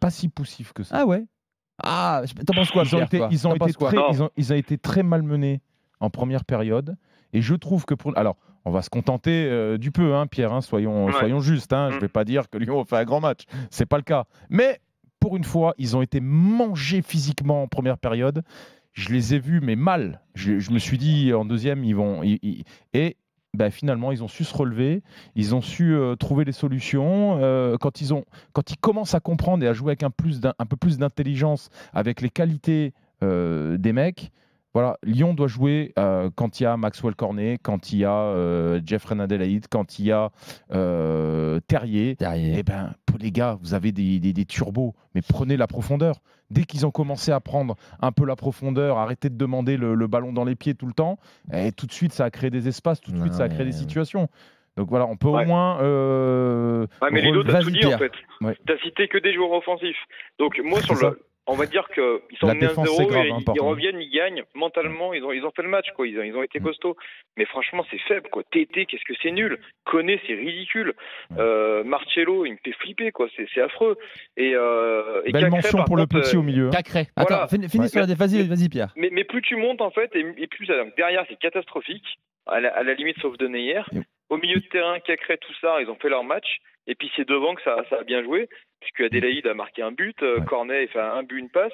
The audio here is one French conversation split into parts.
pas si poussif que ça. Ah ouais. Ah, t'en penses quoi, Pierre, toi Ils ont T'en penses quoi ils ont été très malmenés en première période. Et je trouve que alors, on va se contenter du peu, hein, Pierre, hein, soyons justes. Hein, je ne vais pas dire que Lyon a fait un grand match. Ce n'est pas le cas. Mais pour une fois, ils ont été mangés physiquement en première période. Je les ai vus, mais mal. Je me suis dit, en deuxième, ils vont. Et ben, finalement, ils ont su se relever. Ils ont su trouver des solutions. Quand ils commencent à comprendre et à jouer avec un peu plus d'intelligence, avec les qualités des mecs. Voilà, Lyon doit jouer quand il y a Maxwell Cornet, quand il y a Jeffrey Adelaide, quand il y a Terrier. Eh ben, les gars, vous avez des turbos, mais prenez la profondeur. Dès qu'ils ont commencé à prendre un peu la profondeur, arrêtez de demander le ballon dans les pieds tout le temps, et tout de suite, ça a créé des espaces, tout de suite, ça a créé des situations. Donc voilà, on peut au moins. Mais Ludo, t'as tout dit en fait. Ouais. T'as cité que des joueurs offensifs. Donc moi, on va dire qu'ils sont la menés à 0 grave, et hein, ils reviennent, ils gagnent. Mentalement, ils ont fait le match, quoi. Ils ont été costauds. Mais franchement, c'est faible, quoi. Tété, qu'est-ce que c'est nul. Koné, c'est ridicule. Marcello, il me fait flipper, quoi. C'est affreux. Et belle Cacré, mention pour le petit au milieu. Cacré. Voilà. Attends, finis sur la défense. Vas-y, Pierre. Mais plus tu montes, en fait, et plus derrière, c'est catastrophique. À la limite, sauf de Neyer. Au milieu de terrain, Cacré, tout ça, ils ont fait leur match. Et puis c'est devant que ça a bien joué, puisque Adelaide a marqué un but, Cornet a fait un but, une passe,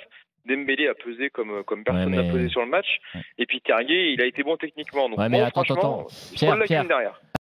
Dembélé a pesé comme personne n'a pesé sur le match, et puis Terrier, il a été bon techniquement. Donc mais franchement, attends. Pierre, derrière.